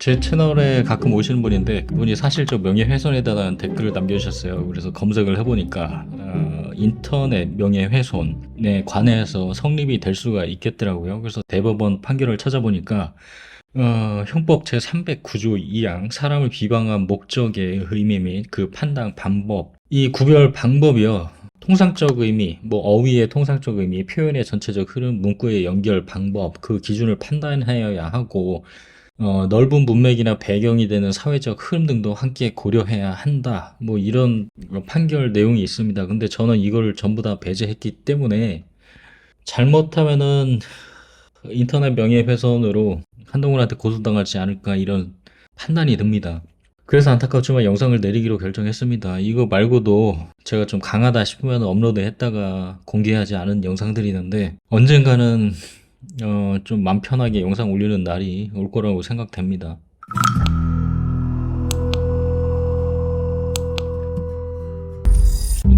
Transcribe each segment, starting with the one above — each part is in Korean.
제 채널에 가끔 오시는 분인데 그분이 사실적 명예훼손에 대한 댓글을 남겨주셨어요. 그래서 검색을 해보니까 인터넷 명예훼손에 관해서 성립이 될 수가 있겠더라고요. 그래서 대법원 판결을 찾아보니까 형법 제309조 2항 사람을 비방한 목적의 의미 및 그 판단 방법, 이 구별 방법이요, 통상적 의미, 어휘의 통상적 의미, 표현의 전체적 흐름, 문구의 연결 방법, 그 기준을 판단하여야 하고, 넓은 문맥이나 배경이 되는 사회적 흐름 등도 함께 고려해야 한다. 이런 판결 내용이 있습니다. 근데 저는 이걸 전부 다 배제했기 때문에 잘못하면은 인터넷 명예훼손으로 한동훈한테 고소당하지 않을까, 이런 판단이 듭니다. 그래서 안타깝지만 영상을 내리기로 결정했습니다. 이거 말고도 제가 좀 강하다 싶으면 업로드 했다가 공개하지 않은 영상들이 있는데, 언젠가는 좀 맘 편하게 영상 올리는 날이 올 거라고 생각됩니다.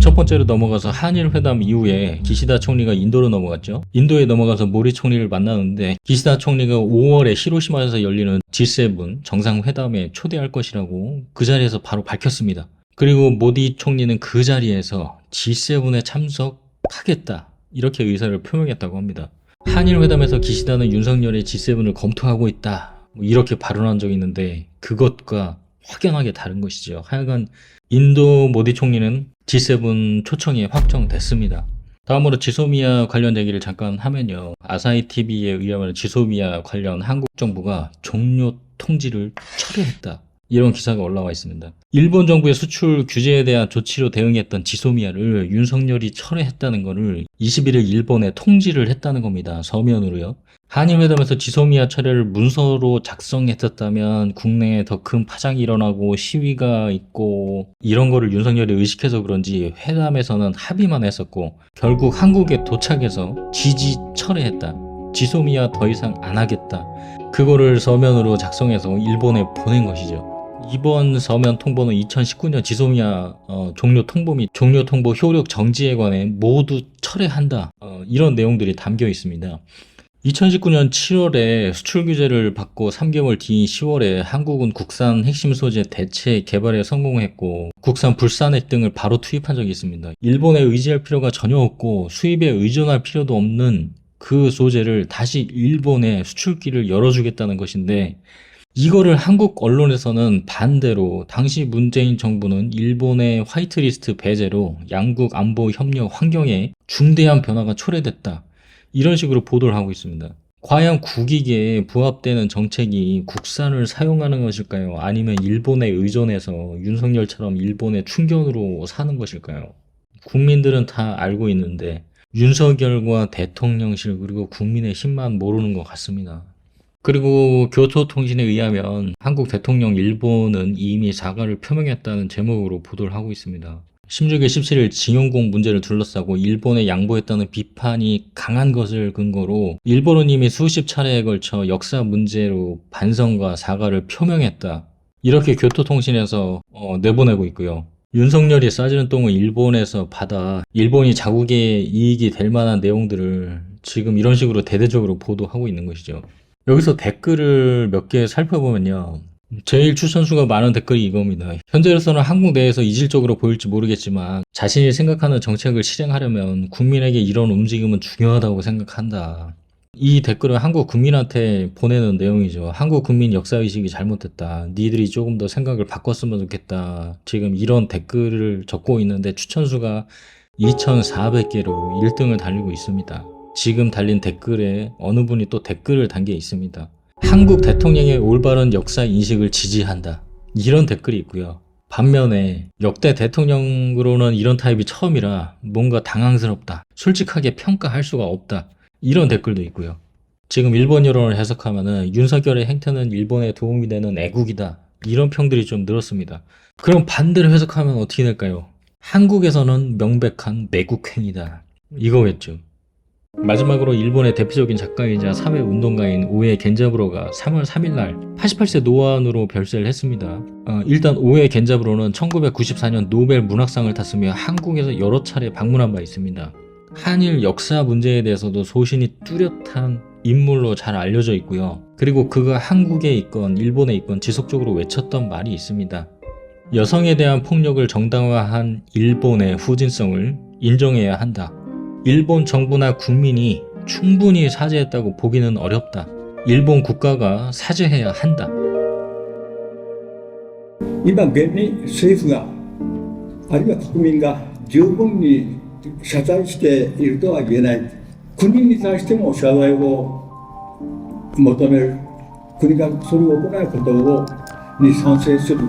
첫 번째로 넘어가서 한일 회담 이후에 기시다 총리가 인도로 넘어갔죠. 인도에 넘어가서 모리 총리를 만나는데, 기시다 총리가 5월에 히로시마에서 열리는 G7 정상회담에 초대할 것이라고 그 자리에서 바로 밝혔습니다. 그리고 모디 총리는 그 자리에서 G7에 참석하겠다, 이렇게 의사를 표명했다고 합니다. 한일 회담에서 기시다는 윤석열의 G7을 검토하고 있다, 이렇게 발언한 적이 있는데 그것과 확연하게 다른 것이죠. 하여간 인도 모디 총리는 G7 초청이 확정됐습니다. 다음으로 지소미아 관련 얘기를 잠깐 하면요, 아사히TV에 의하면 지소미아 관련 한국 정부가 종료 통지를 철회했다, 이런 기사가 올라와 있습니다. 일본 정부의 수출 규제에 대한 조치로 대응했던 지소미아를 윤석열이 철회했다는 것을 21일 일본에 통지를 했다는 겁니다. 서면으로요. 한일회담에서 지소미아 철회를 문서로 작성했었다면 국내에 더 큰 파장이 일어나고 시위가 있고, 이런 거를 윤석열이 의식해서 그런지 회담에서는 합의만 했었고, 결국 한국에 도착해서 지지 철회했다, 지소미아 더 이상 안 하겠다, 그거를 서면으로 작성해서 일본에 보낸 것이죠. 이번 서면 통보는 2019년 지소미아 종료 통보 및 종료 통보 효력 정지에 관해 모두 철회한다, 이런 내용들이 담겨 있습니다. 2019년 7월에 수출 규제를 받고 3개월 뒤인 10월에 한국은 국산 핵심 소재 대체 개발에 성공했고 국산 불산액 등을 바로 투입한 적이 있습니다. 일본에 의지할 필요가 전혀 없고 수입에 의존할 필요도 없는 그 소재를 다시 일본에 수출길을 열어주겠다는 것인데, 이거를 한국 언론에서는 반대로 당시 문재인 정부는 일본의 화이트리스트 배제로 양국 안보 협력 환경에 중대한 변화가 초래됐다, 이런 식으로 보도를 하고 있습니다. 과연 국익에 부합되는 정책이 국산을 사용하는 것일까요? 아니면 일본에 의존해서 윤석열처럼 일본의 충견으로 사는 것일까요? 국민들은 다 알고 있는데 윤석열과 대통령실 그리고 국민의 힘만 모르는 것 같습니다. 그리고 교토통신에 의하면 한국 대통령 일본은 이미 사과를 표명했다는 제목으로 보도를 하고 있습니다. 16일 17일 징용공 문제를 둘러싸고 일본에 양보했다는 비판이 강한 것을 근거로 일본은 이미 수십 차례에 걸쳐 역사 문제로 반성과 사과를 표명했다, 이렇게 교토통신에서 내보내고 있고요. 윤석열이 싸지는 똥을 일본에서 받아 일본이 자국의 이익이 될 만한 내용들을 지금 이런 식으로 대대적으로 보도하고 있는 것이죠. 여기서 댓글을 몇 개 살펴보면요, 제일 추천수가 많은 댓글이 이겁니다. 현재로서는 한국 내에서 이질적으로 보일지 모르겠지만 자신이 생각하는 정책을 실행하려면 국민에게 이런 움직임은 중요하다고 생각한다. 이 댓글은 한국 국민한테 보내는 내용이죠. 한국 국민 역사의식이 잘못됐다, 니들이 조금 더 생각을 바꿨으면 좋겠다, 지금 이런 댓글을 적고 있는데 추천수가 2,400개로 1등을 달리고 있습니다. 지금 달린 댓글에 어느 분이 또 댓글을 담겨 있습니다. 한국 대통령의 올바른 역사 인식을 지지한다, 이런 댓글이 있고요. 반면에 역대 대통령으로는 이런 타입이 처음이라 뭔가 당황스럽다, 솔직하게 평가할 수가 없다, 이런 댓글도 있고요. 지금 일본 여론을 해석하면은 윤석열의 행태는 일본에 도움이 되는 애국이다, 이런 평들이 좀 늘었습니다. 그럼 반대로 해석하면 어떻게 될까요? 한국에서는 명백한 매국행위다, 이거겠죠. 마지막으로 일본의 대표적인 작가이자 사회운동가인 오에 겐자부로가 3월 3일날 88세 노안으로 별세를 했습니다. 일단 오에 겐자부로는 1994년 노벨 문학상을 탔으며 한국에서 여러 차례 방문한 바 있습니다. 한일 역사 문제에 대해서도 소신이 뚜렷한 인물로 잘 알려져 있고요. 그리고 그가 한국에 있건 일본에 있건 지속적으로 외쳤던 말이 있습니다. 여성에 대한 폭력을 정당화한 일본의 후진성을 인정해야 한다. 일본 정부나 국민이 충분히 사죄했다고 보기는 어렵다. 일본 국가가 사죄해야 한다. 今現に政府があるいは国民が十分に謝罪しているとは言えない。国に対しても謝罪を求める。国がそれを行うことに賛成する。